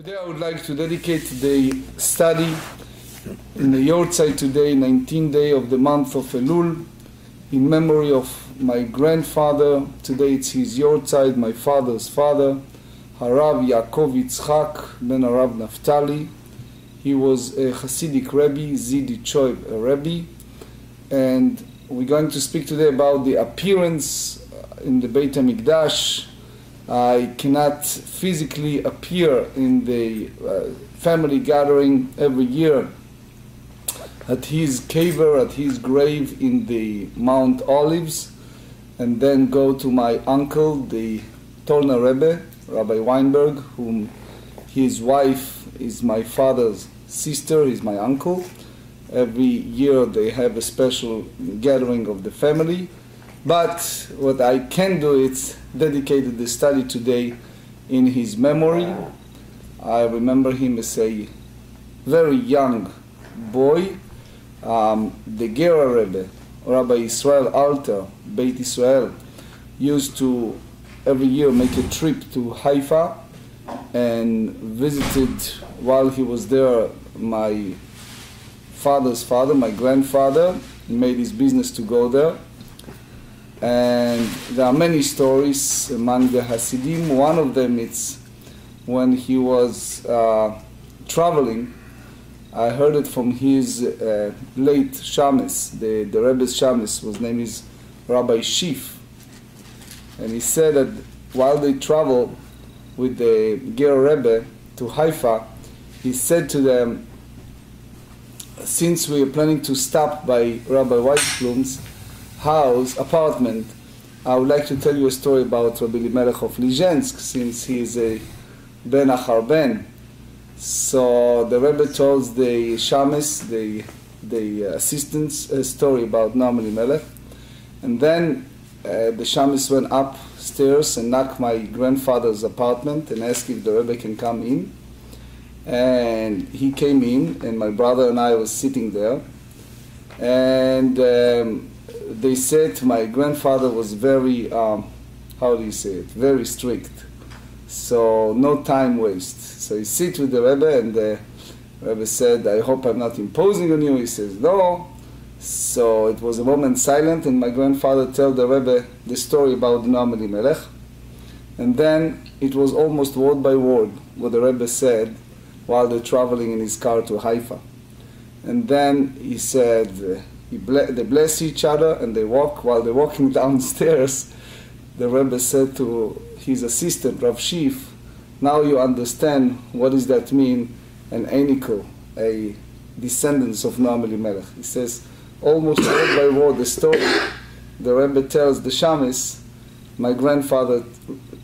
Today I would like to dedicate the study in the Yortzeit today, 19th day of the month of Elul, in memory of my grandfather. Today it's his Yortzeit, my father's father, Harav Yaakov Yitzchak ben Harav Naftali. He was a Hasidic Rebbe, Zidi Choiv, a Rebbe, and we're going to speak today about the appearance in the Beit HaMikdash. I cannot physically appear in the family gathering every year at his kever, at his grave in the Mount Olives, and then go to my uncle, the Tolna Rebbe, Rabbi Weinberg, whom his wife is my father's sister, he's my uncle. Every year they have a special gathering of the family. But what I can do is dedicated the study today in his memory. I remember him as a very young boy. The Gemarrah Rebbe, Rabbi Israel Alter, Beit Israel, used to every year make a trip to Haifa and visited while he was there my father's father, my grandfather. He made his business to go there. And there are many stories among the Hasidim. One of them is when he was traveling. I heard it from his late Shames, the Rebbe's Shames, whose name is Rabbi Shif. And he said that while they traveled with the Gemarrah Rebbe to Haifa, he said to them, since we are planning to stop by Rabbi Weisblum's house, apartment, I would like to tell you a story about Rabbi Melech of Lizhensk, since he is a Ben Achar Ben. So the Rebbe told the Shames, the assistants, a story about Noam Elimelech. And then the Shames went upstairs and knocked my grandfather's apartment and asked if the Rebbe can come in. And he came in, and my brother and I was sitting there. And they said my grandfather was very, very strict. So no time waste. So he sit with the Rebbe, and the Rebbe said, I hope I'm not imposing on you. He says, no. So it was a moment silent, and my grandfather told the Rebbe the story about Noam Elimelech. And then it was almost word by word what the Rebbe said while they're traveling in his car to Haifa. And then he said, they bless each other, and they walk. While they're walking downstairs, the Rebbe said to his assistant, Rav Shif, now you understand what does that mean, an anikel, a descendants of Noam Elimelech. He says, almost word by word, the story the Rebbe tells the Shames, my grandfather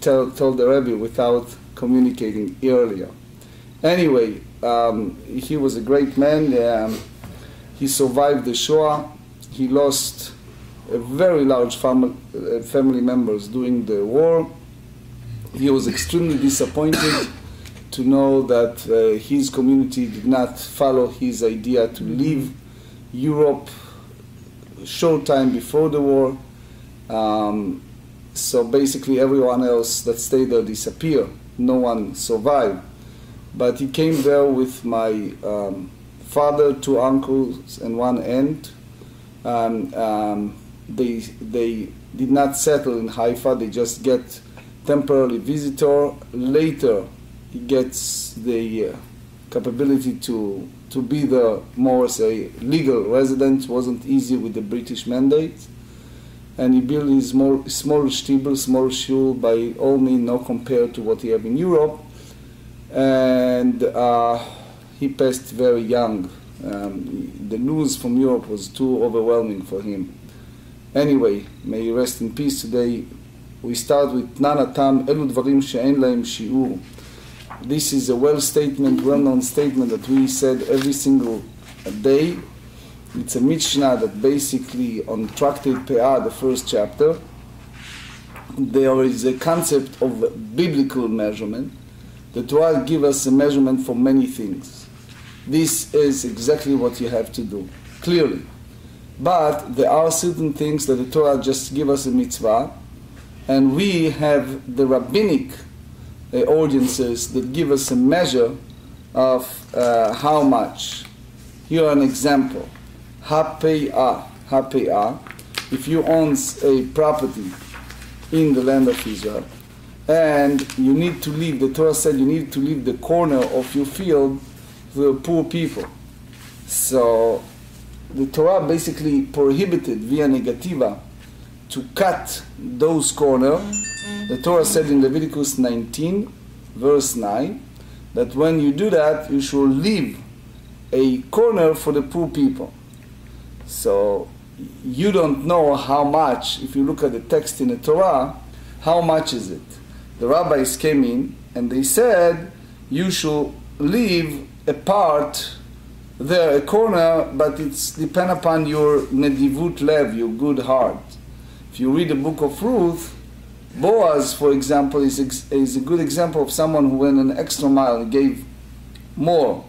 told the Rebbe without communicating earlier. Anyway, he was a great man. He survived the Shoah. He lost a very large family members during the war. He was extremely disappointed to know that his community did not follow his idea to leave Europe a short time before the war. So basically everyone else that stayed there disappeared. No one survived. But he came there with my father, two uncles, and one aunt. They did not settle in Haifa. They just get temporary visitor. Later, he gets the capability to be there more as a legal resident. Wasn't easy with the British mandate. And he built his small shtibel, small shul, by all means not compared to what he had in Europe. And he passed very young. The news from Europe was too overwhelming for him. Anyway, may he rest in peace today. We start with Nanatam, Elu Dvarim She'en Lahem Shi'ur. This is a well-known statement that we said every single day. It's a Mishnah that basically on Tractate Peah, the first chapter, there is a concept of biblical measurement. The Torah gives us a measurement for many things. This is exactly what you have to do, clearly. But there are certain things that the Torah just gives us a mitzvah, and we have the rabbinic audiences that give us a measure of how much. Here an example. Ha-pei-ah. If you own a property in the land of Israel, and you need to leave, the Torah said you need to leave the corner of your field to the poor people. So the Torah basically prohibited via negativa to cut those corners. The Torah said in Leviticus 19, verse 9, that when you do that, you should leave a corner for the poor people. So you don't know how much, if you look at the text in the Torah, how much is it? The rabbis came in and they said, you should leave a part there, a corner, but it's depend upon your nedivut lev, your good heart. If you read the book of Ruth, Boaz, for example, is a good example of someone who went an extra mile and gave more.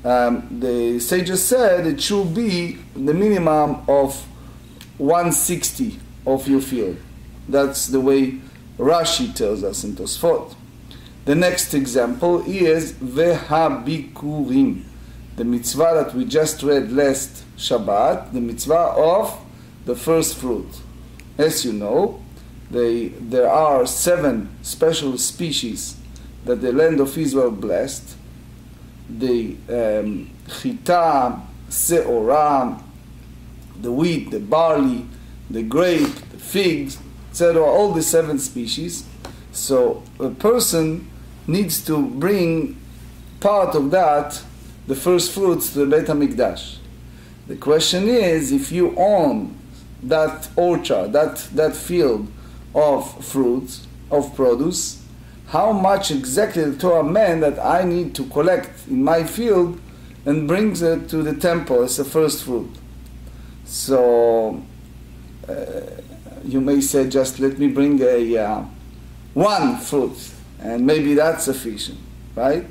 The sages said it should be the minimum of 1/60 of your field. That's the way Rashi tells us in Tosfot. The next example is Vehabikurim, the mitzvah that we just read last Shabbat, the mitzvah of the first fruit. As you know, there are 7 special species that the land of Israel blessed. The chita, seorah, the wheat, the barley, the grape, the figs, etc. All the 7 species. So a person needs to bring part of that, the first fruits, to the Beit HaMikdash. The question is, if you own that orchard, that field of fruits, of produce, how much exactly the Torah meant that I need to collect in my field and brings it to the temple as a first fruit. So you may say, just let me bring one fruit, and maybe that's sufficient, right?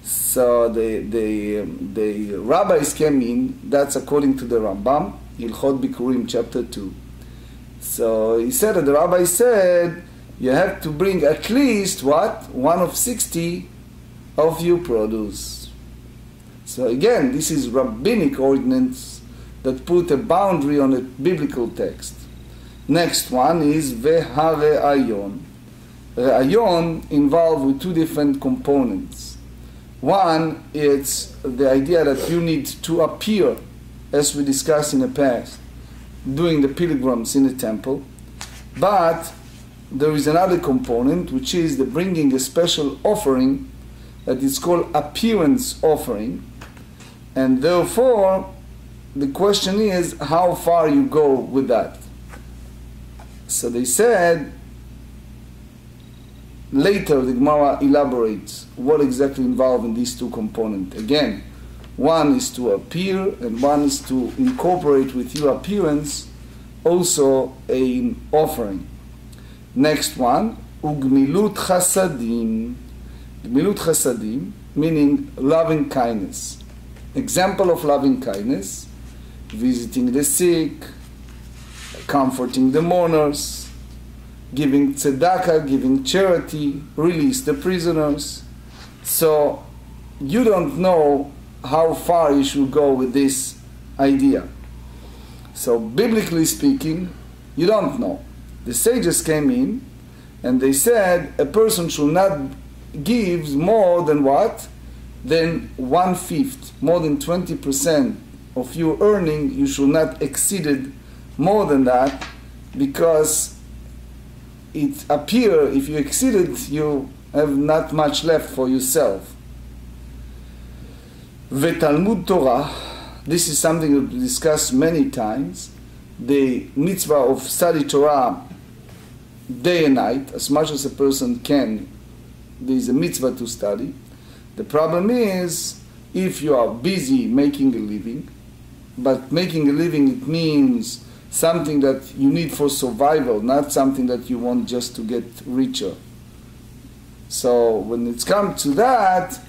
So the rabbis came in, that's according to the Rambam, Hilchot Bikurim, chapter 2. So he said that the rabbi said, you have to bring at least, what? 1/60 of your produce. So again, this is rabbinic ordinance that put a boundary on a biblical text. Next one is Vehareayon. Reayon involved with 2 different components. One, it's the idea that you need to appear, as we discussed in the past, doing the pilgrims in the temple. But there is another component, which is the bringing a special offering that is called appearance offering. And therefore, the question is how far you go with that. So they said, later the Gemara elaborates what exactly involved in these 2 components. Again, one is to appear, and one is to incorporate with your appearance also an offering. Next one, Ugmilut Chasadim. Gmilut Chasadim, meaning loving kindness. Example of loving kindness: visiting the sick, comforting the mourners, giving tzedakah, giving charity, release the prisoners. So you don't know how far you should go with this idea. So biblically speaking, you don't know. The sages came in and they said a person should not give more than what? Than 1/5, more than 20% of your earning. You should not exceed it more than that, because it appears if you exceed it, you have not much left for yourself. The Talmud Torah, this is something that we discussed many times, the mitzvah of study Torah day and night, as much as a person can. There is a mitzvah to study. The problem is, if you are busy making a living, but making a living, it means something that you need for survival, not something that you want just to get richer. So when it's come to that,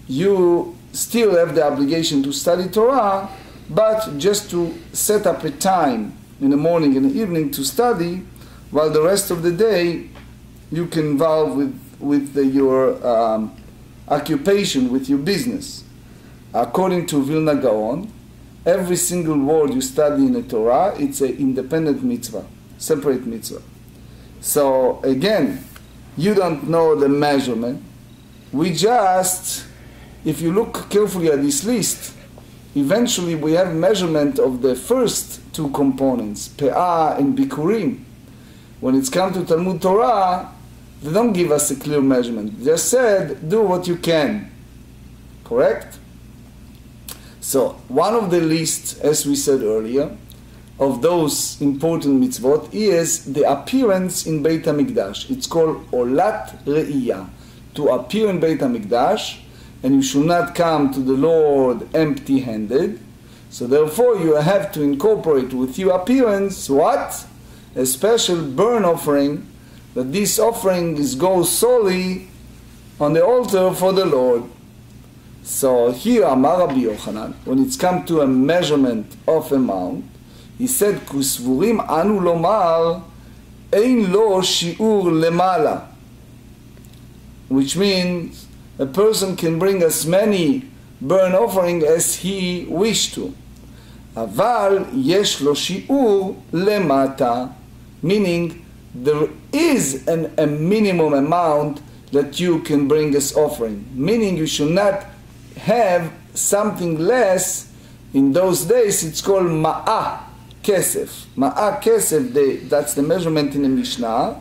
you still have the obligation to study Torah, but just to set up a time in the morning and the evening to study, while the rest of the day you can involve with your occupation, with your business. According to Vilna Gaon, every single word you study in the Torah, it's an independent mitzvah, separate mitzvah. So again, you don't know the measurement. We just, if you look carefully at this list, eventually we have measurement of the first two components, Pe'ah and Bikurim. When it's come to Talmud Torah, they don't give us a clear measurement. They just said, do what you can. Correct? So, one of the lists, as we said earlier, of those important mitzvot is the appearance in Beit HaMikdash. It's called Olat Re'iyah, to appear in Beit HaMikdash, and you should not come to the Lord empty-handed. So therefore you have to incorporate with your appearance what? A special burnt offering, that this offering goes solely on the altar for the Lord. So here Amar Rabbi Yochanan, when it's come to a measurement of amount, he said, Kusvurim anu lomar ein lo shi'ur lemala, which means a person can bring as many burnt offering as he wished to. Aval yesh lo shi'ur lemata, meaning there is a minimum amount that you can bring as offering. Meaning you should not have something less. In those days it's called ma'ah kesef. Ma'ah kesef, that's the measurement in the Mishnah,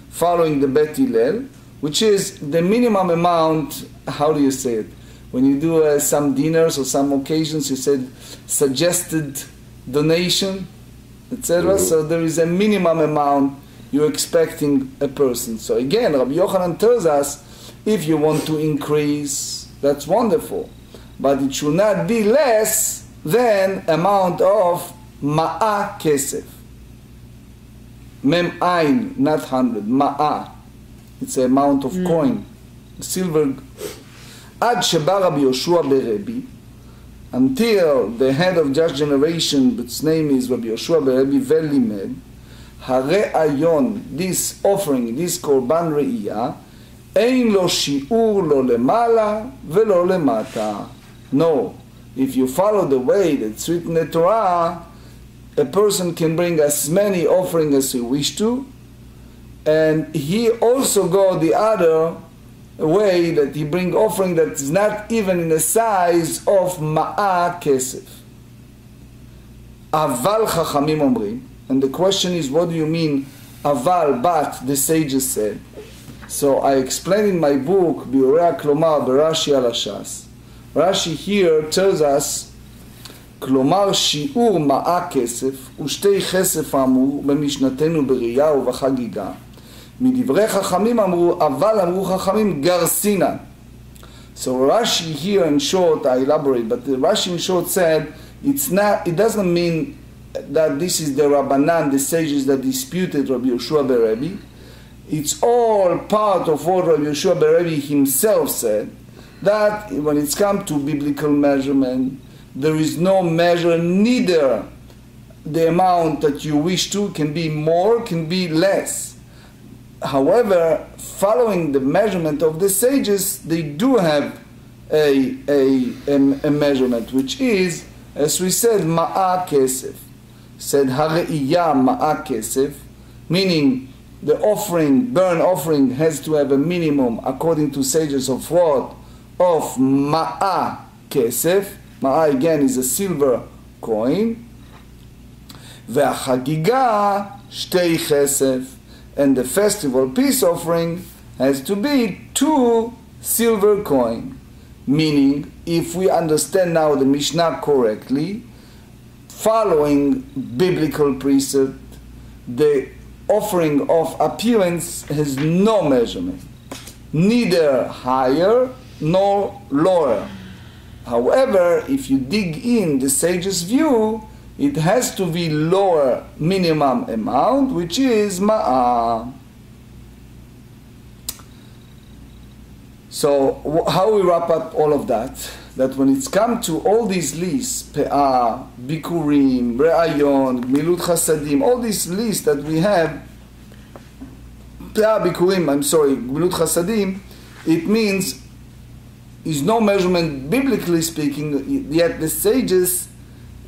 following the Bet Hillel, which is the minimum amount. How do you say it? When you do some dinners or some occasions, you said suggested donation, etc. So there is a minimum amount you're expecting a person. So again, Rabbi Yochanan tells us, if you want to increase, that's wonderful, but it should not be less than amount of ma'ah kesef. Mem ain, not 100, ma'ah. It's the amount of coin, silver. Ad sheba Rabbi Yoshua beRebbi, until the head of Judge generation, its name is Rabbi Yoshua beRebbi, velimed, hare'ayon, this offering, this korban re'iyah, ein lo shi'ur lo lemala velo lemata. No, if you follow the way that's written in the Torah, a person can bring as many offerings as he wish to, and he also go the other way, that he bring offering that is not even in the size of ma'ah kesef. Aval chachamim omrim, and the question is, what do you mean aval, but the sages said? So I explained in my book Biurei Klomar berashi al hashas. Rashi here tells us, כלומר שיעור מאה כסף ושתי כסף אמרו במשנתנו בראייה ובחגיגה. מדברי חכמים אמרו, אבל אמרו חכמים גרסינן. So Rashi here in short, I elaborate, but Rashi in short said, it doesn't mean that this is the Rabbanan, the sages that disputed Rabbi Yoshua beRebbi. It's all part of what Rabbi Yoshua beRebbi himself said, that when it's come to biblical measurement, there is no measure, neither the amount that you wish to can be more, can be less. However, following the measurement of the sages, they do have a measurement, which is, as we said, ma'ah kesef. Said hare'iyah ma'ah kesef, meaning the offering, burnt offering, has to have a minimum, according to sages, of what? Of ma'ah kesef. Ma'ah again is a silver coin. והחגיגה שתי כסף, and the festival peace offering has to be 2 silver coin. Meaning, if we understand now the Mishnah correctly, following biblical precept, the offering of appearance has no measurement, neither higher nor lower. However, if you dig in the sage's view, it has to be lower minimum amount, which is ma'ah. So how we wrap up all of that? That when it's come to all these lists, Pe'ah, Bikurim, Re'ayon, Milut Chasadim, all these lists that we have, I'm sorry, Gmilut Chasadim, it means is no measurement biblically speaking, yet the sages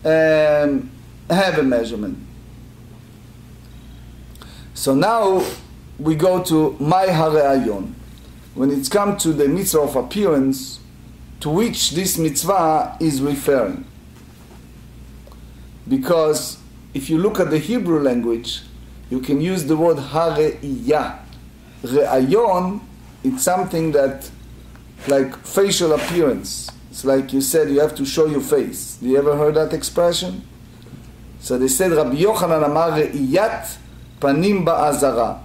have a measurement. So now we go to my hareayon. When it's come to the mitzvah of appearance, to which this mitzvah is referring. Because if you look at the Hebrew language, you can use the word hareiyah. Re'ayon, it's something that, like facial appearance. It's like you said, you have to show your face. Do you ever heard that expression? So they said, Rabbi Yochanan amar re'iyat panim ba'azara.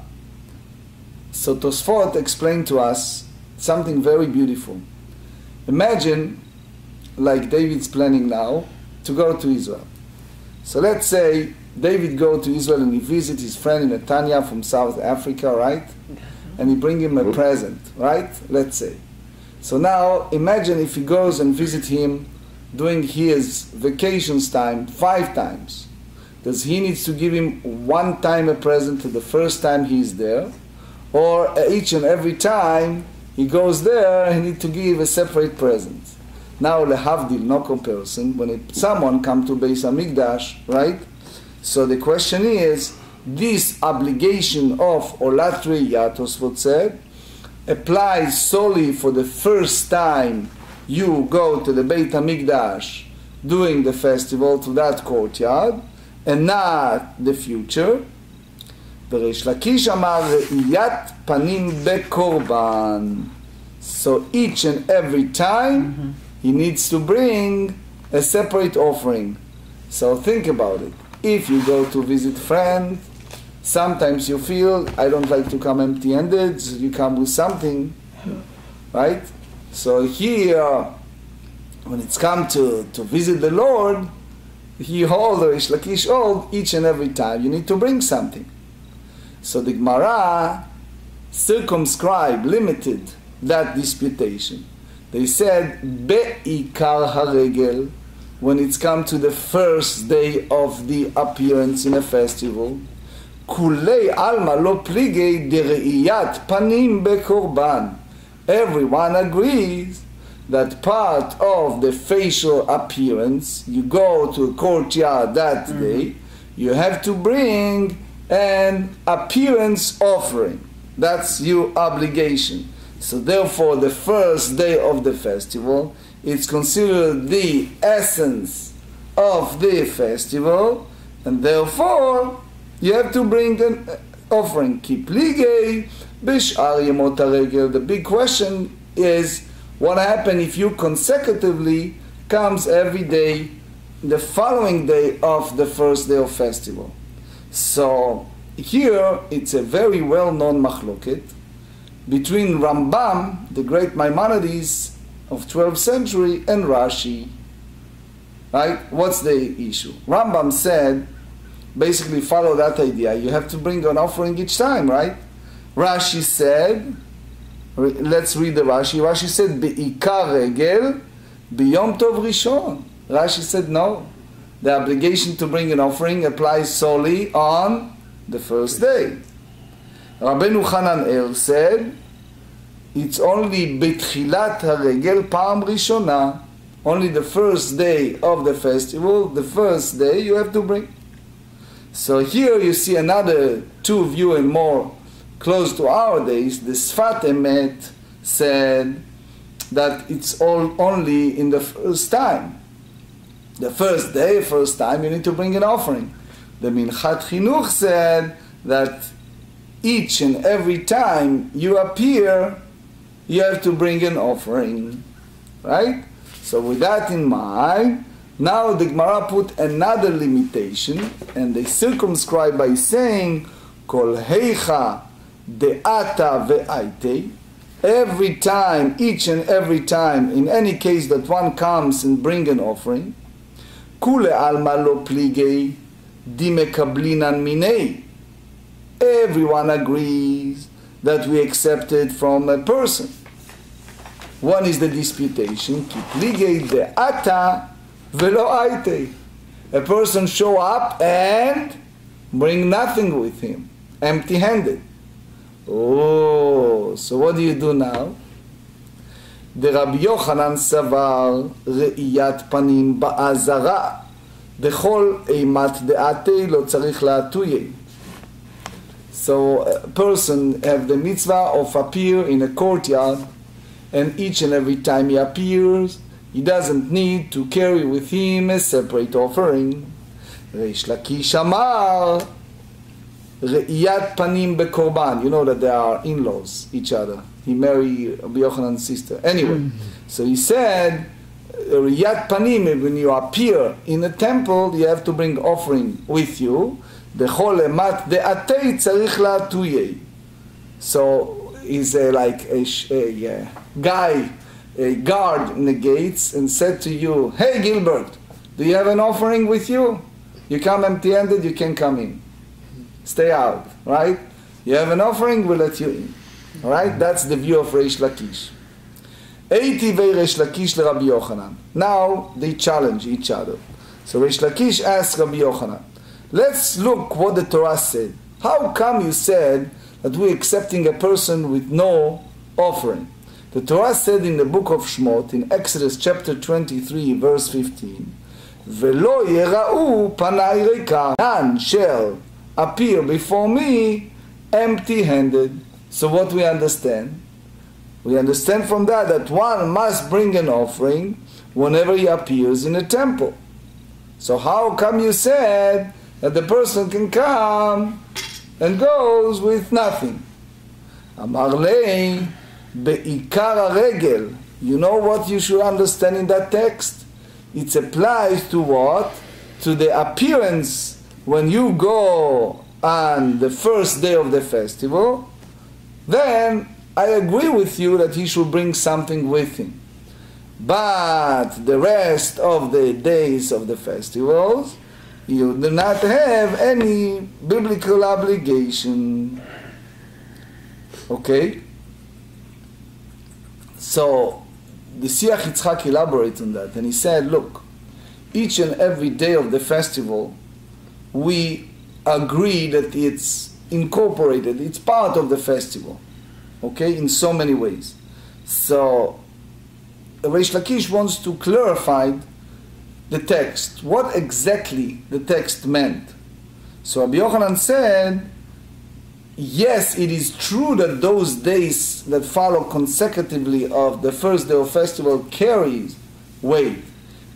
So Tosfot explained to us something very beautiful. Imagine, like David's planning now, to go to Israel. So let's say David go to Israel and he visits his friend Netanya from South Africa, right? And he bring him a present, right? Let's say. So now imagine if he goes and visit him during his vacations time 5 times. Does he needs to give him 1 time a present the first time he's there? Or each and every time he goes there, he needs to give a separate present. Now, lehavdil, no comparison. When someone comes to Beis Hamikdash, right? So the question is, this obligation of Olat Re'iyah, Tosfot said, applies solely for the first time you go to the Beit Hamikdash during the festival to that courtyard, and not the future. וריש לקיש אמר ראיית פנים בקורבן. So each and every time he needs to bring a separate offering. So think about it. If you go to visit friends, sometimes you feel, I don't like to come empty-handed, so you come with something, right? So here, when it's come to visit the Lord, he hold, or Rish Lakish hold, each and every time you need to bring something. So the Gemarrah circumscribed, limited that disputation. They said, Be'ikar haregel, when it's come to the first day of the appearance in a festival, Kulei alma lo pligei dereiyat panim bekorban. Everyone agrees that part of the facial appearance, you go to a courtyard that day, you have to bring an appearance offering. That's your obligation. So therefore, the first day of the festival, it's considered the essence of the festival, and therefore, you have to bring an offering. Kipligei b'shar yemot haregel. The big question is, what happens if you consecutively comes every day, the following day of the first day of festival? So here it's a very well-known machloket between Rambam, the great Maimonides of 12th century, and Rashi. Right? What's the issue? Rambam said, basically follow that idea. You have to bring an offering each time, right? Rashi said, let's read the Rashi. Rashi said, Be'ikar regel b'yom tov rishon. Rashi said, no. The obligation to bring an offering applies solely on the first day. Rabbeinu Hananel said, it's only betchilat haregel pa'am rishona. Only the first day of the festival, the first day you have to bring. So here you see another two view and more close to our days. The Sfat Emet said that it's all only in the first time. The first day, first time, you need to bring an offering. The Minchat Chinuch said that each and every time you appear, you have to bring an offering. Right? So with that in mind, now the Gemara put another limitation, and they circumscribe by saying, Kol heicha de'ata ve'aite. Every time, each and every time, in any case that one comes and bring an offering, Kule alma lo pligei dimekablinan minei. Everyone agrees that we accept it from a person. One is the disputation, ki pligei de'ata velo aite. A person show up and bring nothing with him, empty-handed. Oh, so what do you do now? The Rabbi Yochanan סבר ראיית פנים באזהרה בכל אימת דעתי לא צריך להטויה. So a person have the mitzvah of appear in a courtyard, and each and every time he appears, he doesn't need to carry with him a separate offering. ריש לקיש אמר ראיית פנים בקורבן. You know that they are in-laws, each other. He married Rabbi Yochanan's sister. Anyway, so he said, ראיית פנים, when you appear in a temple, you have to bring offering with you. בכל אימת דעתי צריך להטויה. So he's like a guy, a guard in the gates, and said to you, hey Gilbert, do you have an offering with you? You come empty-handed, you can come in. Stay out, right? You have an offering, we'll let you in. All right? That's the view of Reish Lakish. Eitivei Reish Lakish le Rabbi Yochanan. Now they challenge each other. So Reish Lakish asks Rabbi Yochanan, let's look what the Torah said. How come you said that we're accepting a person with no offering? The Torah said in the book of Shmot, in Exodus chapter 23, verse 15, Velo yera'u panai rika, none shall appear before me empty-handed. So what we understand? We understand from that one must bring an offering whenever he appears in a temple. So how come you said that the person can come and goes with nothing? Amar lei be'ikar regel. You know what you should understand in that text? It applies to what? To the appearance when you go on the first day of the festival. Then I agree with you that he should bring something with him. But the rest of the days of the festivals, you do not have any biblical obligation. Okay? So, the Siach Yitzchak elaborates on that, and he said, look, each and every day of the festival, we agree that it's incorporated, it's part of the festival, okay, in so many ways. So, Reish Lakish wants to clarify the text, what exactly the text meant. So Rabbi Yochanan said, yes, it is true that those days that follow consecutively of the first day of festival carries weight.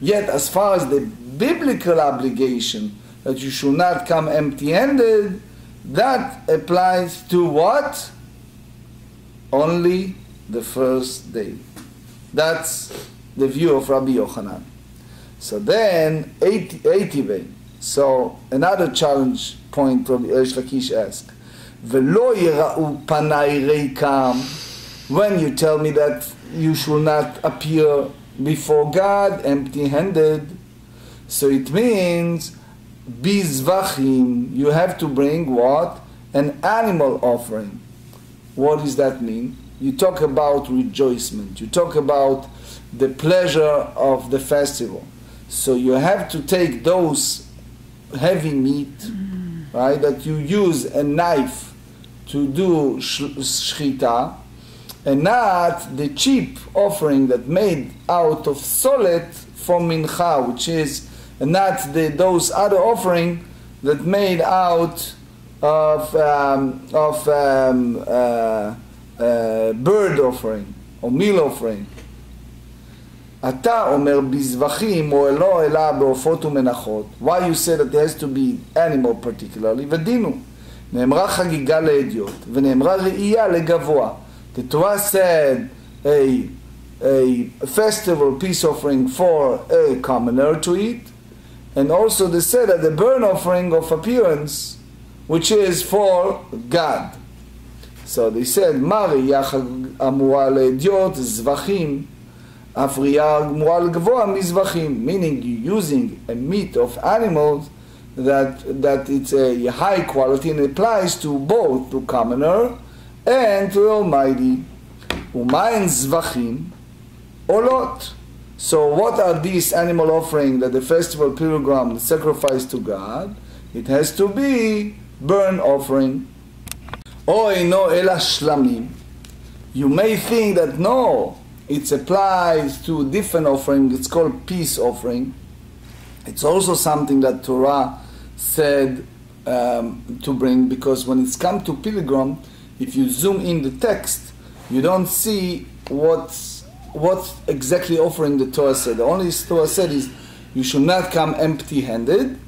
Yet as far as the biblical obligation that you should not come empty-handed, that applies to what? Only the first day. That's the view of Rabbi Yochanan. So then, 80. So another challenge point Rabbi Lakish asked, Velo yera'u panai reikam. When you tell me that you should not appear before God empty-handed, so it means bizvachim. You have to bring what? An animal offering. What does that mean? You talk about rejoicement. You talk about the pleasure of the festival. So you have to take those heavy meat, right, that you use a knife to do shchita, and not the cheap offering that made out of solet for mincha, which is not those other offering that made out of bird offering or meal offering. אתה אומר בזבחים או לא אלא בעופות ומנחות. Why you say that there has to be animal particularly? ודינו. נאמרה חגיגה לאדיוט ונאמרה ראייה לגבוה. The Torah said a festival peace offering for a commoner to eat, and also they said that the burnt offering of appearance, which is for God. So they said, מה ראייה אמורה לאדיוט זבחים אף ראייה אמורה לגבוה מזבחים, meaning you're using a meat of animals that it's a high quality and applies to both to commoner and to Almighty. Umayin zvachim olot. So what are these animal offerings that the festival pilgrim sacrifice to God? It has to be burnt offering. או אינו אלא שלמים. You may think that no, it applies to different offering. It's called peace offering. It's also something that Torah said to bring, because when it's come to pilgrim, if you zoom in the text, you don't see what exactly offering the Torah said. The only Torah said is you should not come empty-handed,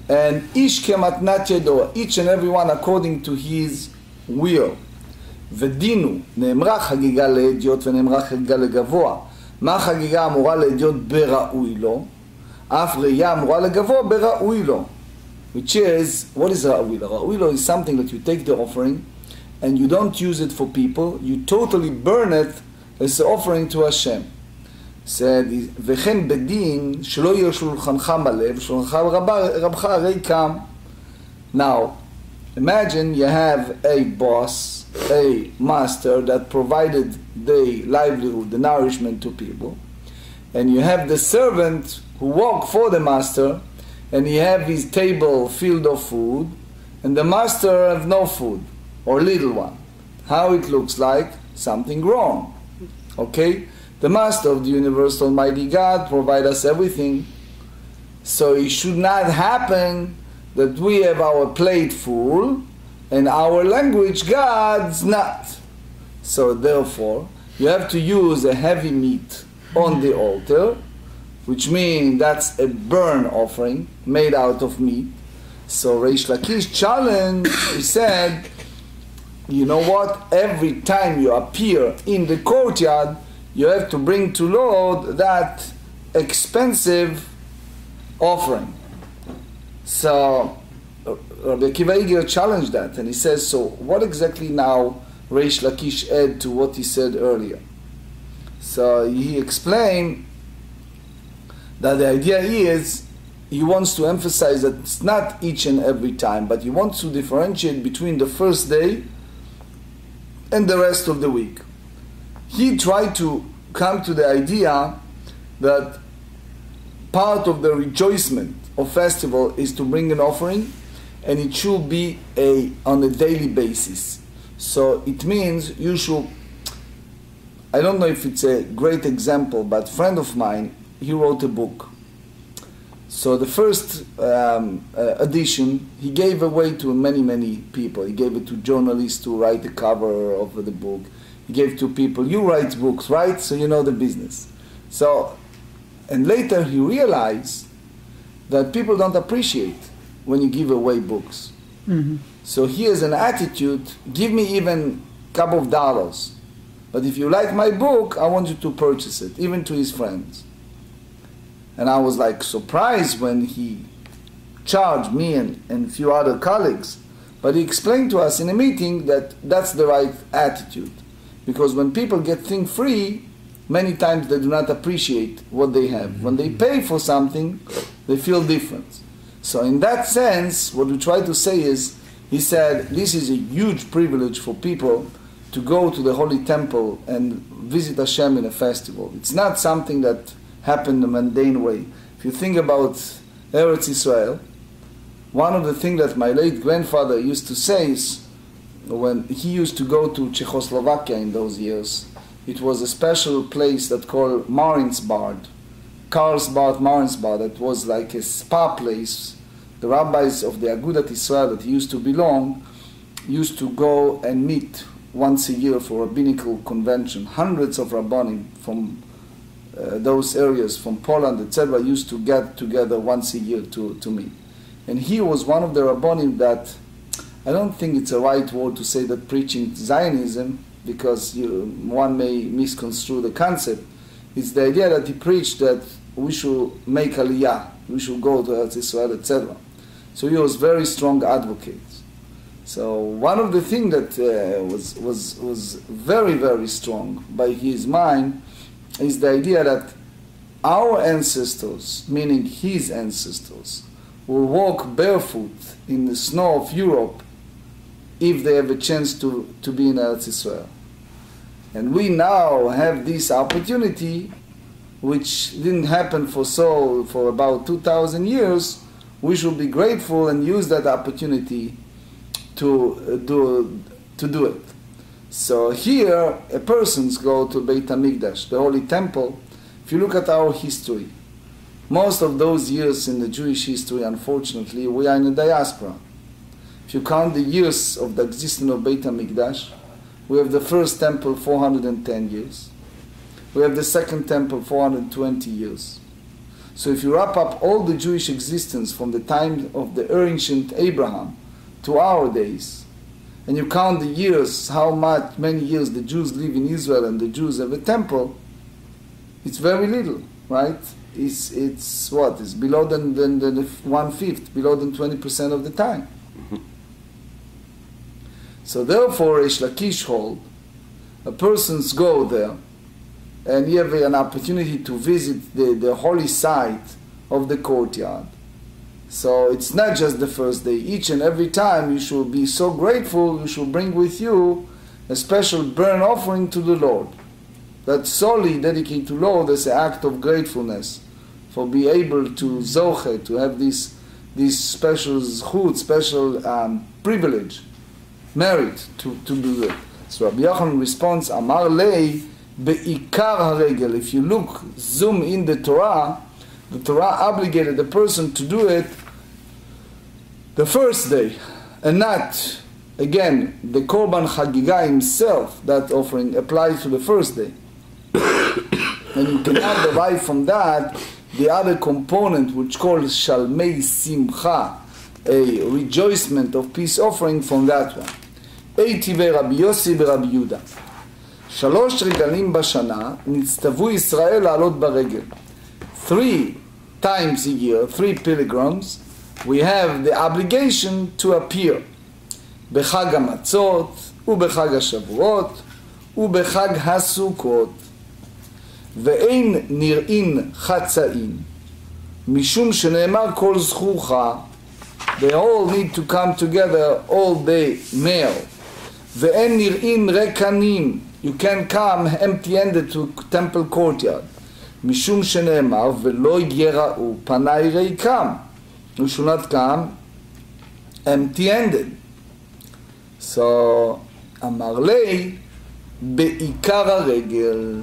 and ish kematnat yedo, each and every one according to his will. ודינו, נאמרה חגיגה לאדיוט ונאמרה חגיגה לגבוה. מה חגיגה אמורה לאדיוט בראוי לו? אף ראייה אמורה לגבוה בראוי לו. Which is, what is ראוי לו? ראוי לו is something that you take the offering and you don't use it for people, you totally burn it as an offering to Hashem. said, וכן בדין שלא יהיה שולחנך מלא ושולחנך רבך ריקם. Now, imagine you have a boss, a master that provided the livelihood, the nourishment to people, and you have the servant who worked for the master, and he have his table filled of food, and the master have no food, or little one. How it looks like? Something wrong. Okay? The master of the universe, Almighty God, provide us everything, so it should not happen that we have our plate full and our language God's not. So therefore, you have to use a heavy meat on the altar, which means that's a burn offering made out of meat. So Reish Lakish challenged, he said, you know what, every time you appear in the courtyard, you have to bring to Lord that expensive offering. So Rabbi Akiva challenged that, and he says, so what exactly now Reish Lakish add to what he said earlier? So he explained that the idea is, he wants to emphasize that it's not each and every time, but he wants to differentiate between the first day and the rest of the week. He tried to come to the idea that part of the rejoicement of festival is to bring an offering, and it should be on a daily basis. So it means you should, I don't know if it's a great example, but a friend of mine, he wrote a book. So the first edition, he gave away to many people. He gave it to journalists to write the cover of the book. He gave to people, you write books, right? So you know the business. So, and later he realized that people don't appreciate when you give away books. Mm-hmm. So he has an attitude, give me even a couple of dollars. But if you like my book, I want you to purchase it, even to his friends. And I was like surprised when he charged me and a few other colleagues. But he explained to us in a meeting that that's the right attitude. Because when people get things free, many times they do not appreciate what they have. When they pay for something, they feel different. So in that sense, what we try to say is, he said, this is a huge privilege for people to go to the Holy Temple and visit Hashem in a festival. It's not something that happened in a mundane way. If you think about Eretz Israel, one of the things that my late grandfather used to say is, when he used to go to Czechoslovakia in those years, it was a special place that called Marinsbad, Karlsbad, Marinsbad, that was like a spa place. The rabbis of the Agudat Israel that he used to belong used to go and meet once a year for a rabbinical convention. Hundreds of rabbanim from those areas, from Poland, etc., used to get together once a year to meet. And he was one of the rabbanim that, I don't think it's a right word to say that preaching Zionism, because one may misconstrue the concept. It's the idea that he preached that we should make aliyah, we should go to Eretz Israel, etc. So he was very strong advocate. So one of the things that was very strong by his mind is the idea that our ancestors, meaning his ancestors, will walk barefoot in the snow of Europe if they have a chance to be in Eretz Israel. And we now have this opportunity, which didn't happen for about 2,000 years. We should be grateful and use that opportunity to do to do it. So here, a person's go to Beit HaMikdash, the Holy Temple. If you look at our history, most of those years in the Jewish history, unfortunately, we are in the diaspora. If you count the years of the existence of Beit HaMikdash, we have the first temple 410 years. We have the second temple 420 years. So if you wrap up all the Jewish existence from the time of the ancient Abraham to our days, and you count the years, many years the Jews live in Israel and the Jews have a temple, it's very little, right? It's what? It's below than 1/5, below than 20% of the time. So therefore, Reish Lakish hold, a person's go there, and you have an opportunity to visit the holy site of the courtyard. So it's not just the first day. Each and every time you should be so grateful, you should bring with you a special burnt offering to the Lord. That's solely dedicated to Lord as an act of gratefulness for being able to zoche, to have this special zchut, special privilege, merit to do it. So Rabbi Yochanan responds, Amar lei be'ikar haregel. If you look, zoom in the Torah obligated the person to do it the first day, and not, again, the Korban Hagigah himself, that offering applies to the first day. And you cannot derive from that the other component which called Shalmei Simcha, a rejoicement of peace offering from that one. Eitivei Rabbi Yossi ורבי יהודה. 3 רגלים בשנה נצטוו ישראל לעלות ברגל. 3 times a year, 3 pilgrims, we have the obligation to appear. בחג המצות, ובחג השבועות, ובחג הסוכות. ואין נראים חצאים, משום שנאמר כל זכורך, they all need to come together all day male. ואין נראים ריקנים, you can come empty-handed to temple courtyard. משום שנאמר ולא יראו פניי ריקם, you should not come empty-handed. So אמר לי בעיקר הרגל.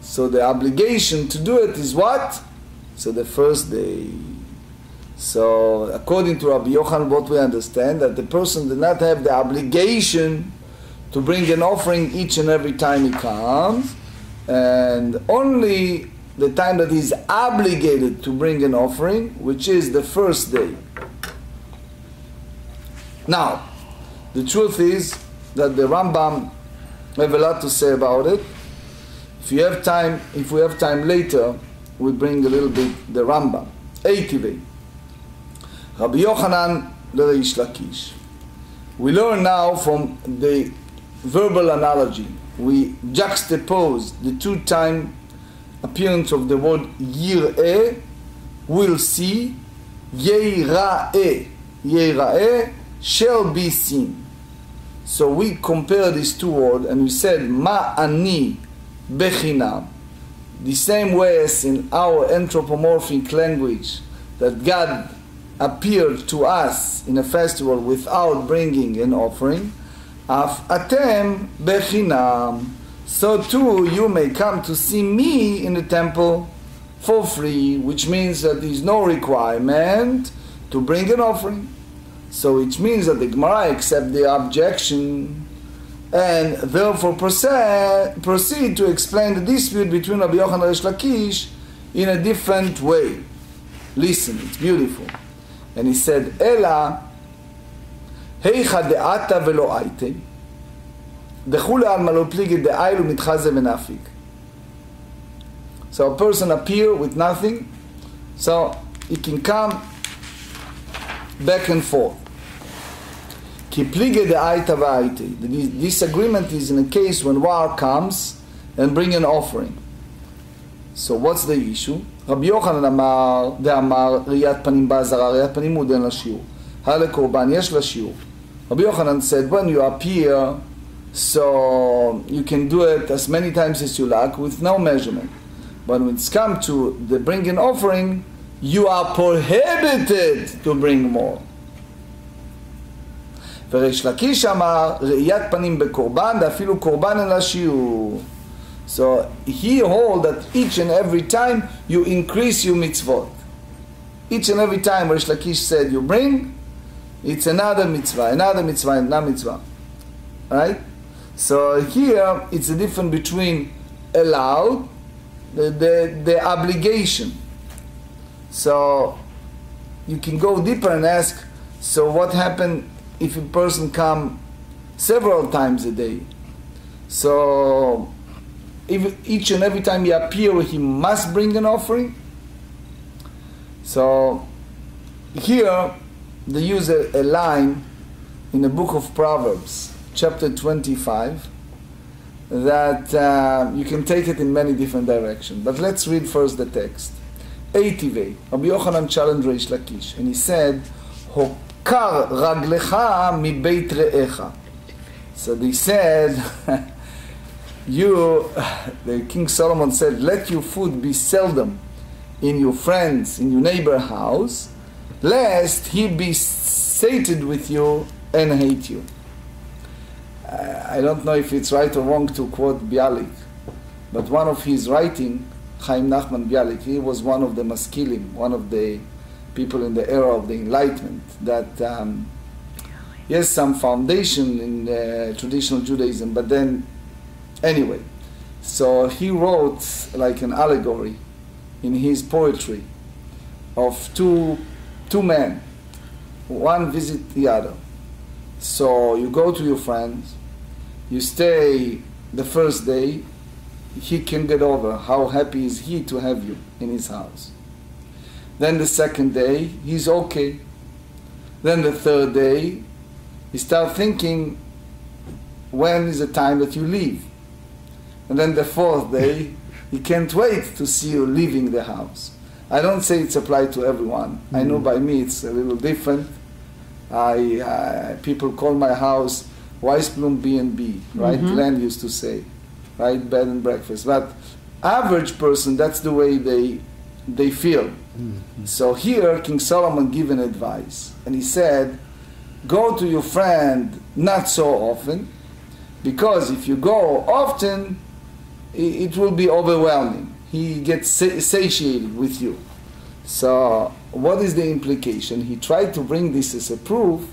So the obligation to do it is what? So the first day. So according to Rabbi Yochanan, what we understand, that the person did not have the obligation to bring an offering each and every time he comes, and only the time that he's obligated to bring an offering, which is the first day. Now, the truth is that the Rambam have a lot to say about it. If we have time later, we bring a little bit the Rambam. Eitivei. Rabbi Yochanan Reish Lakish. We learn now from the verbal analogy. We juxtapose the 2-time appearance of the word yir'eh, will see, yeira'eh. Yeira'eh shall be seen. So we compare these 2 words and we said ma'ani bechinam. The same way as in our anthropomorphic language that God appeared to us in a festival without bringing an offering, af atem bechinam, so too you may come to see me in the temple for free, which means that there is no requirement to bring an offering. So it means that the Gemara accepts the objection and therefore proceed to explain the dispute between Rabbi Yochanan and Reish Lakish in a different way. Listen, it's beautiful. And he said, Ela heicha de'ata velo aite dechule alma lo pligi de'ailu mitchaze v'nafik. So a person appear with nothing, so he can come back and forth. Ki pligi de'aita v'aite. The disagreement is in a case when war comes and bring an offering. So what's the issue? רבי יוחנן אמר, דאמר, ראיית פנים בעזרה, ראיית פנים מודן לשיעור. לקורבן, יש לשיעור. רבי יוחנן said, when you appear, so you can do it as many times as you like with no measurement. But when it's come to the bring an offering, you are prohibited to bring more. וריש לקיש אמר, ראיית פנים בקורבן, ואפילו קורבן אין לה שיעור. So he hold that each and every time you increase your mitzvot. Each and every time Rish Lakish said you bring, it's another mitzvah, another mitzvah. Right? So here it's the difference between allowed, the obligation. So you can go deeper and ask, so what happened if a person come several times a day? So if each and every time he appear, he must bring an offering. So here they use a line in the book of Proverbs, chapter 25, that you can take it in many different directions. But let's read first the text. Eitivei, Rabbi Yochanan challenged Reish Lakish, and he said, Hokar raglecha mi beit re'echa. So they said, the King Solomon said, let your food be seldom in your friends, in your neighbor house, lest he be sated with you and hate you. I don't know if it's right or wrong to quote Bialik, but one of his writing, Chaim Nachman Bialik, he was one of the maskilim, one of the people in the era of the Enlightenment, that he has some foundation in traditional Judaism, but then anyway, so he wrote like an allegory in his poetry of two men, one visit the other. So you go to your friends, you stay the first day, he can get over how happy is he to have you in his house. Then the second day, he's okay. Then the third day, you start thinking, when is the time that you leave? And then the fourth day, he can't wait to see you leaving the house. I don't say it's applied to everyone. I know by me it's a little different. People call my house Weisblum B&B, right? Len used to say, right? Bed and breakfast. But average person, that's the way they feel. So here, King Solomon gave an advice. And he said, go to your friend not so often, because if you go often, it will be overwhelming. He gets satiated with you. So what is the implication? He tried to bring this as a proof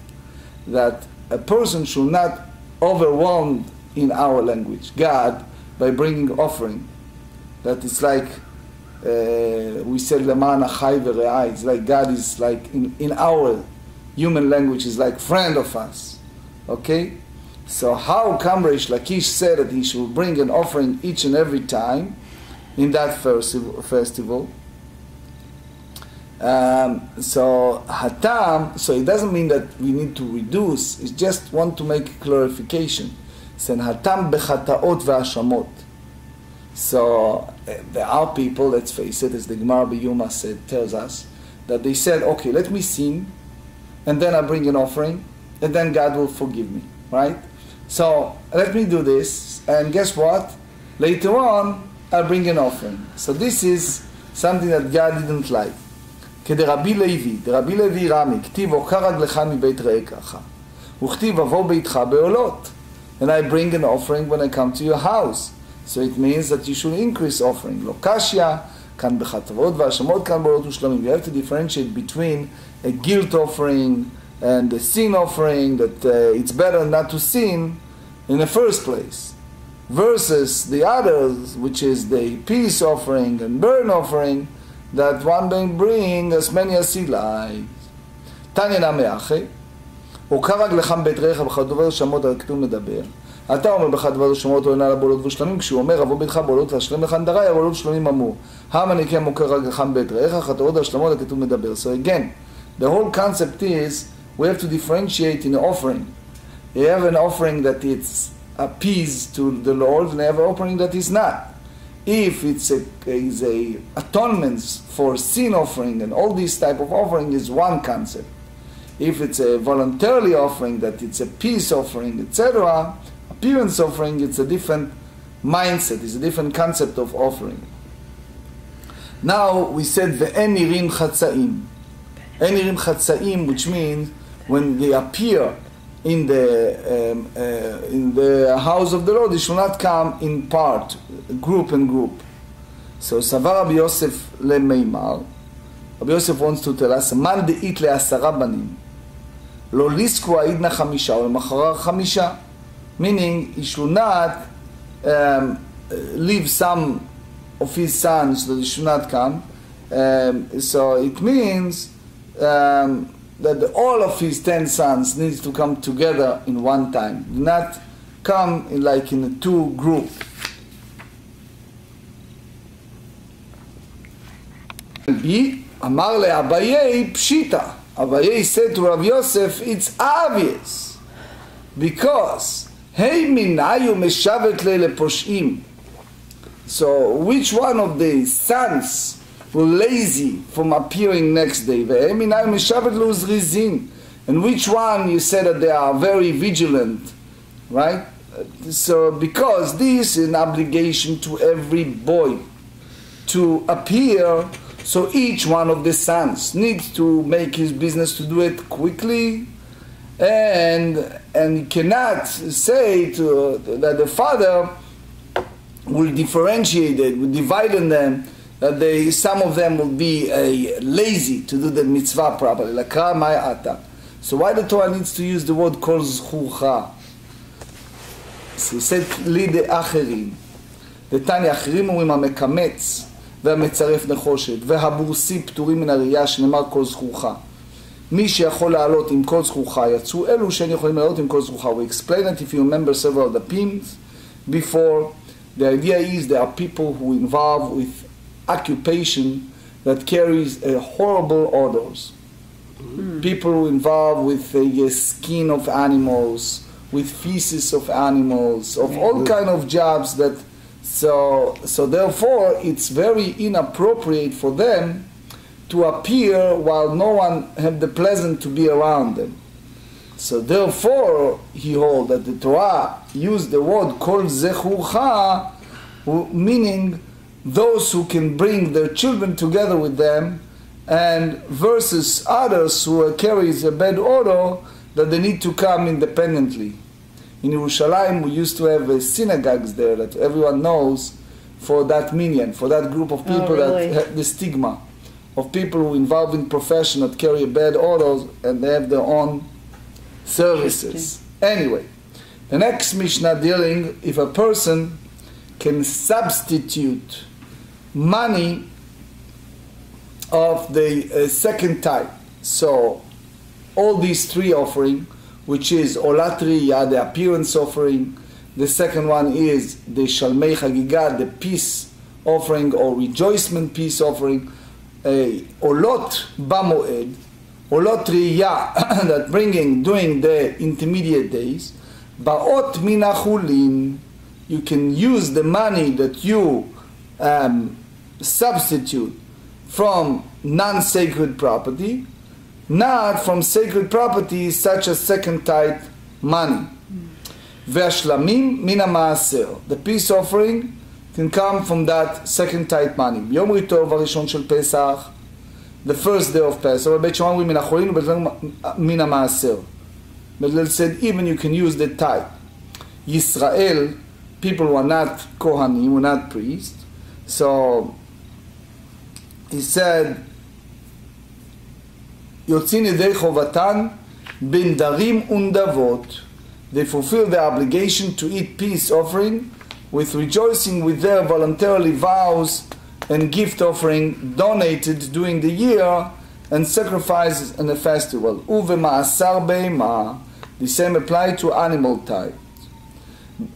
that a person should not overwhelm, in our language, God by bringing offering. That it's like we said Leman Achai V'Re'ai. It's like God is like in our human language is like friend of us. Okay? So how come Reish Lakish said that he should bring an offering each and every time in that festival? So hatam. So it doesn't mean that we need to reduce. It's just want to make a clarification. Sen hatam bechataot ve'ashamot. So there are people, let's face it, as the Gemarrah Rabbi Weisblum tells us, that they said, okay, let me sin, and then I bring an offering, and then God will forgive me, right? So let me do this, and guess what? Later on, I'll bring an offering. So this is something that God didn't like. כדרבי לוי, דרבי לוי רמי, כתיב עוקר רגלך מבית רעך, וכתיב אבוא ביתך בעולות. And I bring an offering when I come to your house. So it means that you should increase offering. לא קשיא, כאן בחטאות והאשמות, כאן בעולות ושלמים. You have to differentiate between a guilt offering and a sin offering, that it's better not to sin in the first place, versus the others, which is the peace offering and burn offering, that one may bring as many as he likes. תניא נמי אחי, עוקר רגלך מבית רעך בחטאות והאשמות, הכתוב מדבר. אתה אומר בחטאות והאשמות עונה לבעולות ושלמים, כשהוא אומר אבוא ביתך בעולות ואשלם לך נדרי, הבעולות ושלמים אמור. המניקם עוקר רגלך מבית רעך, חטאות והאשמות, הכתוב מדבר. So again, the whole concept is we have to differentiate in the offering. You have an offering that it's appease to the Lord, and you have an offering that is not. If it's a atonement for sin offering, and all these type of offering is one concept. If it's a voluntarily offering, that it's a peace offering, etc., appearance offering, it's a different mindset, it's a different concept of offering. Now we said ve'en nirim chatzaim. En nirim chatzaim, which means when they appear in the house of the Lord, they should not come in part, group and group. So Savar Rabbi Yosef lemeimar. Rabbi Yosef wants to tell us, man de'it le'asara banim, lo lisku ha'idna chamisha, or lemachara chamisha. Meaning, he should not leave some of his sons that he should not come. So it means that all of his 10 sons needs to come together in one time. Do not come in a two group. B. Amar le Abaye pshita. Abaye said to Rav Yosef, it's obvious, because hey minayu meshavet le leposhim. So which one of the sons were lazy from appearing next day? And which one you said that they are very vigilant, right? So because this is an obligation to every boy to appear, so each one of the sons needs to make his business to do it quickly, and you cannot say that the father will differentiate it, will divide them, that some of them will be lazy to do the mitzvah properly. So why the Torah needs to use the word kol zchucha? So he said, li de acherim. The Tanya acherim אומרים המקמץ והמצרף נחושת והבורסי פטורים מן הראייה שנאמר כל זכוכה. מי שיכול לעלות עם כל זכוכה יצאו, אלו שאין יכולים לעלות עם כל זכוכה. We explained it if you remember several of the themes before. The idea is there are people who involved with occupation that carries horrible odors. People who involved with the skin of animals, with feces of animals, of all kind of jobs that so therefore it's very inappropriate for them to appear while no one have the pleasant to be around them. So therefore he holds that the Torah used the word kol zechurcha, meaning those who can bring their children together with them, and versus others who carries a bad odor that they need to come independently. In Yerushalayim, we used to have synagogues there that everyone knows for that minyan, for that group of people that have the stigma of people who involved in profession that carry a bad odor and they have their own services. Anyway, the next Mishnah dealing if a person can substitute money of the second type. So all these three offering, which is Olatri, the appearance offering. The second one is the Shalmei Hagiagah, the peace offering or rejoicement peace offering. Olot Bamoed, Olot Riyah, that doing the intermediate days. Baot Minachulin, you can use the money that you substitute from non-sacred property, not from sacred property such as second type money. Ve'ashlamim mina maaser, the peace offering can come from that second type money. Yom Ritov harishon shel Pesach, the first day of Pesach. Bet Shimon mina cholin, bet mina maaser. But they said even you can use the type. Yisrael, people who are not kohanim, who are not priests. So he said, Yotzin yedei chovatan ben darim undavot. They fulfill their obligation to eat peace offering with rejoicing with their voluntarily vows and gift offering donated during the year and sacrifices in a festival. Uve ma'asar be'ema, the same apply to animal type.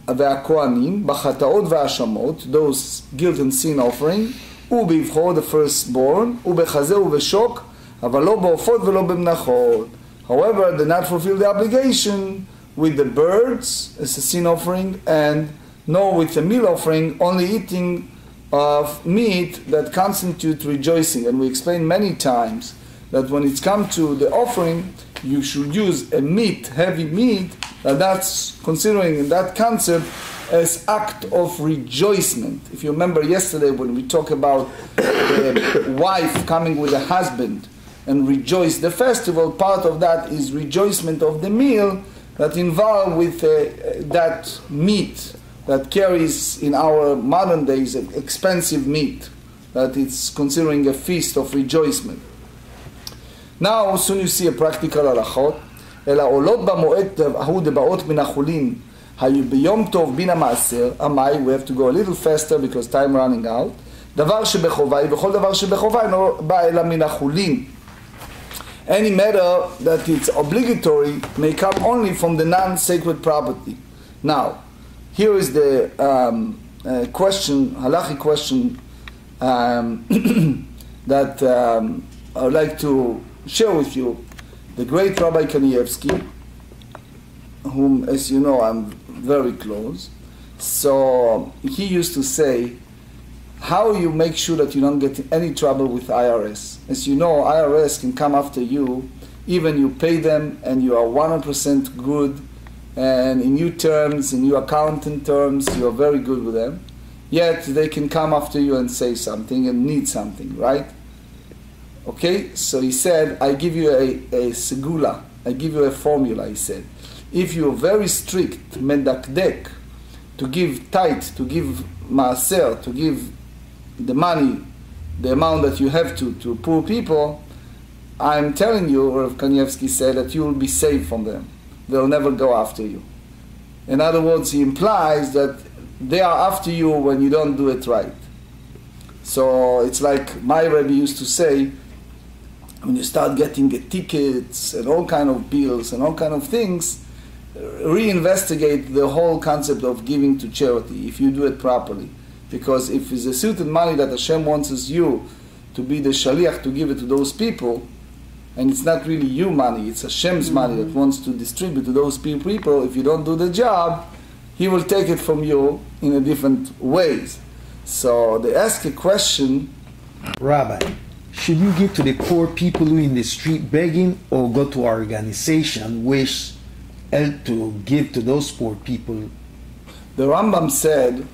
והכהנים בחטאות והאשמות, those guilt and sin offering, ובבחור, the firstborn, ובחזה ובשוק, אבל לא בעופות ולא במנחות. However, they not fulfill the obligation with the birds as a sin offering, and nor with the meal offering, only eating of meat that constitute rejoicing. And we explained many times that when it's come to the offering, you should use a meat, heavy meat, that's considering in that concept as act of rejoicement. If you remember yesterday when we talked about the wife coming with a husband and rejoice the festival, part of that is rejoicement of the meal, that involve with that meat that carries in our modern days expensive meat, that it's considering a feast of rejoicement. Now, soon you see a practical הלכות, אלא עולות במועד ההוא דבאות מן החולין, היו ביום טוב בין המעשר, המאי, we have to go a little faster because time running out, דבר שבחובה, בכל דבר שבחובה אינו בא אלא מן החולין. Any matter that it's obligatory may come only from the non-sacred property. Now, here is the question, halachic question, that I would like to share with you. The great Rabbi Kanievsky, whom, as you know, I'm very close. So he used to say, how you make sure that you don't get in any trouble with IRS. As you know, IRS can come after you, even you pay them and you are 100% good, and in new terms, in new accountant terms, you are very good with them. Yet they can come after you and say something and need something, right? Okay, so he said, I give you a segula, I give you a formula, he said. If you're very strict, medakdek, to give tithe, to give maaser, to give the money, the amount that you have to poor people, I'm telling you, Rav Kanievsky said, that you will be safe from them. They'll never go after you. In other words, he implies that they are after you when you don't do it right. So it's like my Rebbe used to say, when you start getting tickets and all kind of bills and all kind of things, reinvestigate the whole concept of giving to charity if you do it properly. Because if it's a certain money that Hashem wants you to be the shaliach to give it to those people, and it's not really your money, it's Hashem's money that wants to distribute to those people, if you don't do the job, He will take it from you in a different ways. So they ask a question, Rabbi, should you give to the poor people who are in the street begging, or go to our organization which help to give to those poor people? The Rambam said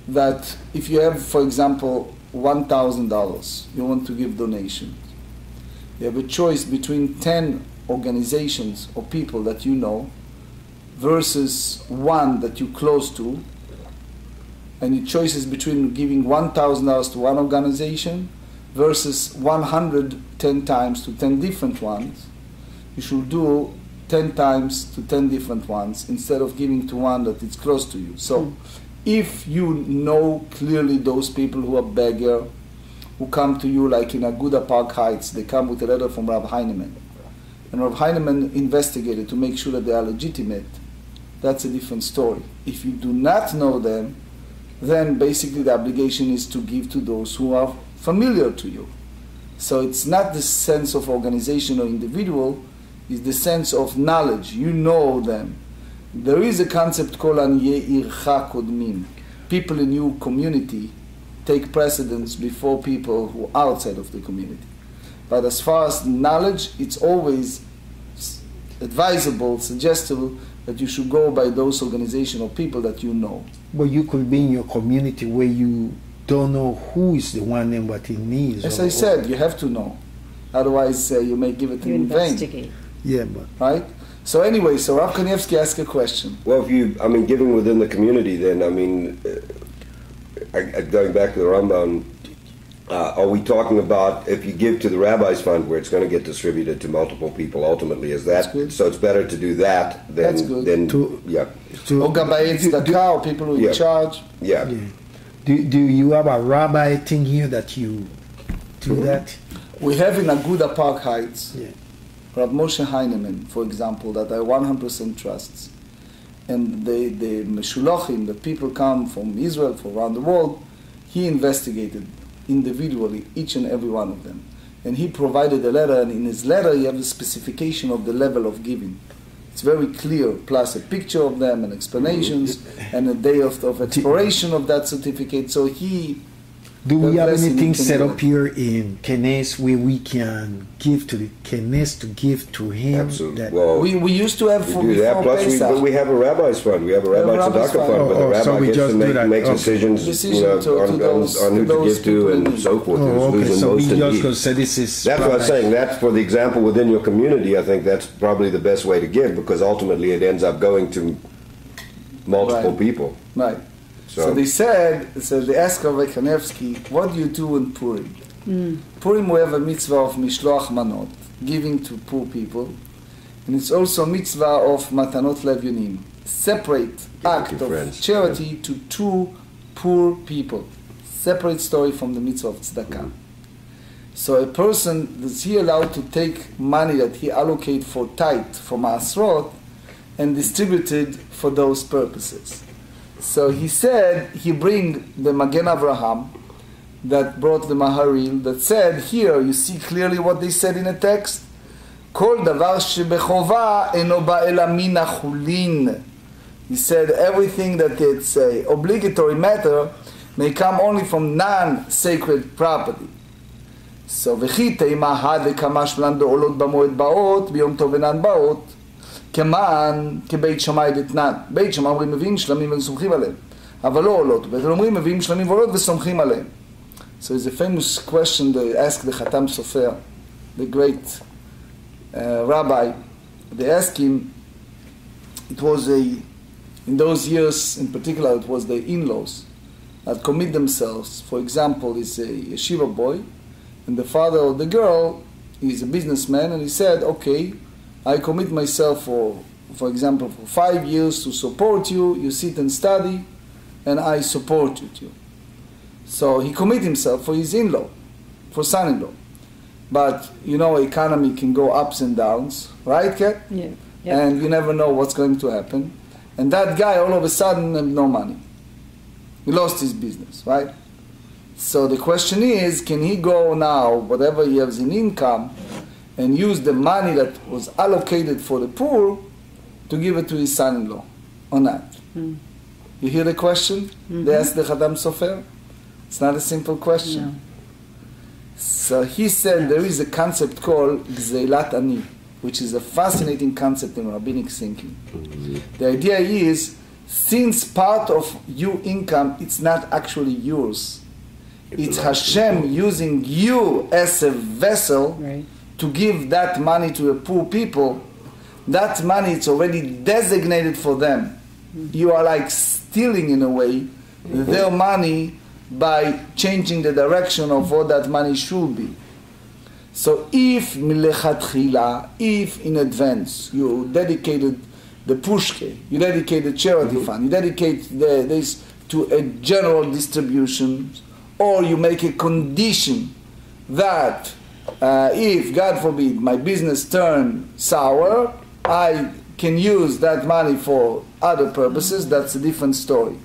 that if you have, for example, $1,000, you want to give donations, you have a choice between 10 organizations or people that you know versus one that you're close to, and your choice is between giving $1,000 to one organization versus 110 times to 10 different ones. You should do 10 times to 10 different ones instead of giving to one that is close to you. So if you know clearly those people who are beggar, who come to you like in Aguda Park Heights, they come with a letter from Rav Heinemann, and Rav Heinemann investigated to make sure that they are legitimate, that's a different story. If you do not know them, then basically the obligation is to give to those who are familiar to you. So it's not the sense of organization or individual, it's the sense of knowledge. You know them. There is a concept called Aniye Ircha Kodmim. People in your community take precedence before people who are outside of the community. But as far as knowledge, it's always advisable, suggestible, that you should go by those organizations or people that you know. But you could be in your community where you don't know who is the one and what he needs. As I said, you have to know. Otherwise, you may give it in vain. Yeah, but... Right? So anyway, so Rav Kanievsky asked a question. Well, if you, giving within the community, then, going back to the Rambam, are we talking about if you give to the rabbi's fund where it's going to get distributed to multiple people ultimately? Is that so? It's better to do that than Or gabayei tzedakah, or people who charge. Yeah. Do you have a rabbi thing here that you do that? We have in Aguda Park Heights, Rav Moshe Heinemann, for example, that I 100% trust, and the Meshulachim, the people come from Israel, from around the world, he investigated individually each and every one of them, and he provided a letter, and in his letter he has a specification of the level of giving. It's very clear, plus a picture of them and explanations and a day of expiration of that certificate. So he Do we have blessing anything can set do up here in Kenes where we can give to the Kenes to give to him? Absolutely. That- Well, We used to have we for do that. before Plus, Pesach. we have a rabbi's fund. We have a rabbi rabbi's tzedakah fund. fund, where the Oh, so rabbi we gets just to do make, that. makes Okay. decisions, Decision to on those- who to to those give to people in and need. so forth. Oh, Who's okay, in so we most in just need. going to say this is... That's what I'm saying. That's, for the example, within your community, I think that's probably the best way to give, because ultimately it ends up going to multiple Right. people. Right. So, So they asked Rabbi Kanevsky, what do you do in Purim? Purim we have a mitzvah of mishloach manot, giving to poor people, and it's also a mitzvah of matanot levyonim, separate act to of friends. charity to two poor people, separate story from the mitzvah of tzedakah. So a person, is he allowed to take money that he allocate for tithe from Asrot and distribute it for those purposes? So he said he bring the Magen Avraham that brought the Maharil that said, here you see clearly what they said in the text, Kol davar shebechova eno ba ela min achulin. He said everything that it's a obligatory matter may come only from non-sacred property. So וכי תימה וכמה שלן דעולות במועד באות ביום טוב אינן באות כמען כבית שמאי דתנן. בית שמאי אומרים מביאים שלמים וסומכים עליהם, אבל לא עולות. בית אומרים מביאים שלמים ועולות וסומכים עליהם. So it's a famous question they asked the Khatam Sofer, the great rabbi. They asked him, it was in those years in particular, it was the in-laws that commit themselves. For example, is a yeshiva boy, and the father of the girl is a businessman, and he said, okay, I commit myself for example, for 5 years to support you, you sit and study, and I support you. So he commit himself for his in-law, for son-in-law. But, you know, economy can go ups and downs, right, Kat? Yeah. And you never know what's going to happen. And that guy, all of a sudden, had no money. He lost his business, right? So the question is, can he go now, whatever he has in income, and use the money that was allocated for the poor to give it to his son-in-law, or not? You hear the question? They asked the Chadam Sofer. It's not a simple question. No. So he said there is a concept called Gzeilat Ani, which is a fascinating concept in rabbinic thinking. The idea is, since part of your income, it's not actually yours. It's Hashem using you as a vessel Right. to give that money to the poor people. That money is already designated for them. You are like stealing, in a way, their money by changing the direction of what that money should be. So if milechatchila, if in advance you dedicated the pushke, you dedicate the charity fund, you dedicate this to a general distribution, or you make a condition that if, God forbid, my business turn sour, I can use that money for other purposes, that's a different story.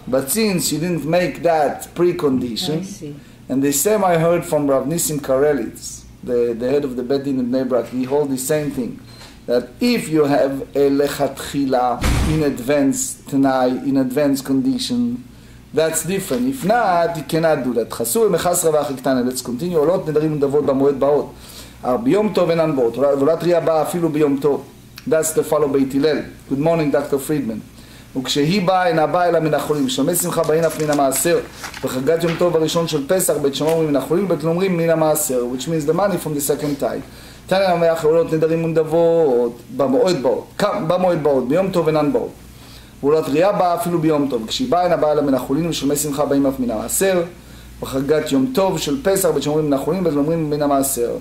But since you didn't make that I precondition, see. and the same I heard from Rav Nissim Karelitz, the head of the Bet Din in Bnei Brak, he holds the same thing, that if you have a lechatchila in advance tenai, in advance condition, that's different. If not, you cannot do that. חסו מחסרה והחקטנה. Let's continue. עולות נדרים ונדבות במועד באות. ביום טוב אינן באות. ועולת ראייה באה אפילו ביום טוב. That's the follow בית הלל. Good morning, Dr. Friedman. וכשהיא באה, אינה באה אלא מן החולים. שלמי שמחה באין אף מן המעשר. בחגת יום טוב הראשון של פסח, בית שמע אומרים מן החולים, בית אומרים מן המעשר, which means the money from the second tithe. תנא המח עולות נדרים ונדבות במועד באות. במועד באות. ביום טוב אינן באות. ועולת ראייה באה אפילו ביום טוב. כשהיא באה, אינה באה אלא מן החולים, ושלמי שמחה באים אף מן המעשר. בחגת יום טוב של פסח, בית שמע אומרים מן החולים, בית אומרים מן המעשר.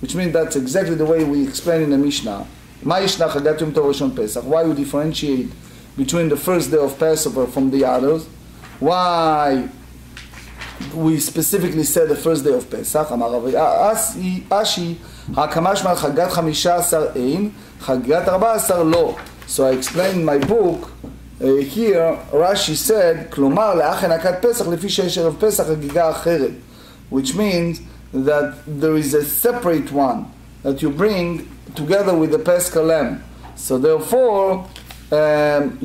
Which means that's exactly the way we explain in the Mishnah. מה ישנה חגת יום טוב ראשון פסח? Why you differentiate between the first day of Passover from the others? Why we specifically said the first day of Pesach? אמר רבי אשי, הקמה שמה חגת 15 אין, חגת 14 לא. So I explained in my book, here Rashi said, כלומר לאחר נקת פסח לפי שיש ערב פסח חגיגה אחרת, which means that there is a separate one that you bring together with the Paschal lamb. So therefore,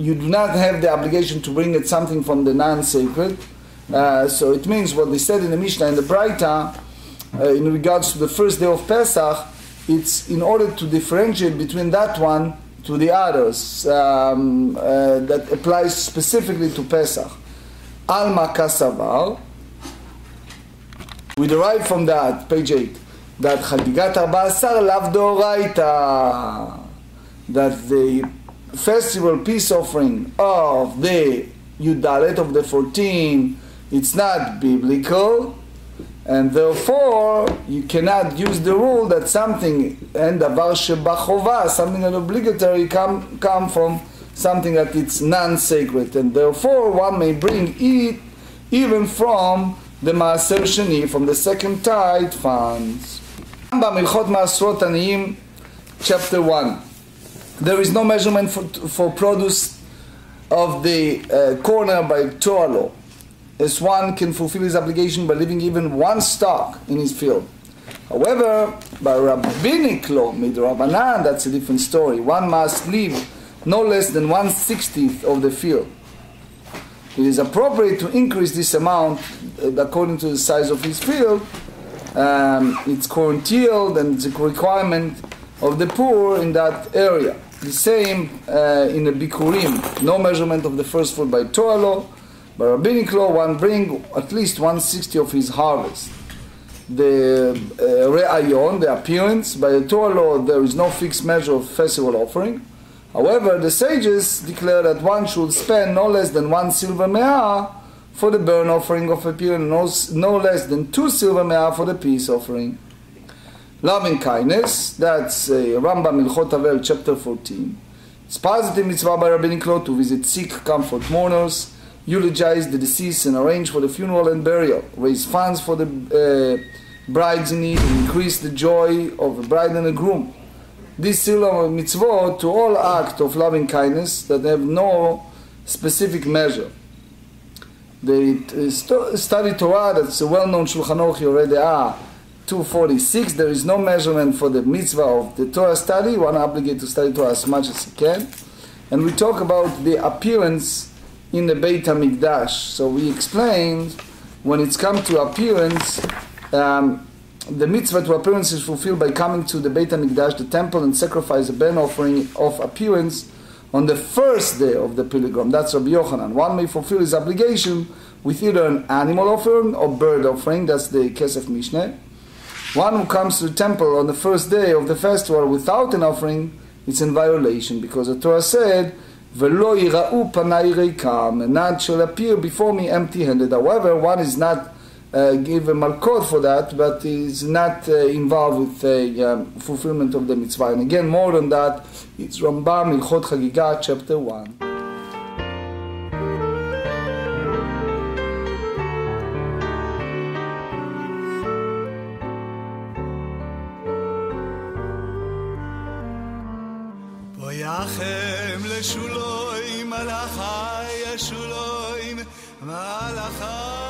you do not have the obligation to bring it something from the non-sacred, So it means what they said in the Mishnah and the Braita in regards to the first day of Pesach, it's in order to differentiate between that one to the others that applies specifically to Pesach. Alma Kasavar. We derive from that, page 8, that Hagigat 14 lav d'oraita, that the festival peace offering of the Yudalet of the 14, it's not biblical, and therefore you cannot use the rule that something and davar shebachova, something that obligatory come from something that it's non-sacred, and therefore one may bring it even from the Maaser Sheni, from the second tithe funds. Milchot Maasrot Aniyim, chapter 1. There is no measurement for produce of the corner by Torah law, as one can fulfill his obligation by leaving even one stalk in his field. However, by rabbinic law, midrabanan, that's a different story. One must leave no less than 1/60 of the field. It is appropriate to increase this amount according to the size of his field. It's current yield and the requirement of the poor in that area. The same in the Bikurim, no measurement of the first fruit by Torah law. By rabbinic law, one bring at least 1/60 of his harvest. The re'ayon, the appearance, by the Torah law, there is no fixed measure of festival offering. However, the sages declare that one should spend no less than 1 silver me'ah for the burnt offering of appearance, no less than 2 silver me'ah for the peace offering. Loving kindness, that's Rambam Ilchot Avel, chapter 14. It's positive mitzvah by rabbinic law to visit sick, comfort mourners, eulogize the deceased and arrange for the funeral and burial, raise funds for the brides in need, and increase the joy of a bride and a groom. This seal of mitzvot to all acts of loving kindness that have no specific measure. The study Torah, that's a well-known Shulchan Aruch Yoreh De'ah 246. There is no measurement for the mitzvah of the Torah study. One obligated to study Torah as much as he can. And we talk about the appearance in the Beit HaMikdash. So we explained when it's come to appearance, the mitzvah to appearance is fulfilled by coming to the Beit HaMikdash, the temple, and sacrifice a burnt offering of appearance on the first day of the pilgrim. That's Rabbi Yochanan. One may fulfill his obligation with either an animal offering or bird offering. That's the Kesef Mishneh. One who comes to the temple on the first day of the festival without an offering, it's in violation, because the Torah said, "Velo yira'u panai reikam," and none shall appear before me empty-handed. However, one is not given malkot for that, but is not involved with the fulfillment of the mitzvah. And again, more than that, it's Rambam Ilchot Chagigah, chapter 1. לשולוים, מלאכי השולוים, מלאכי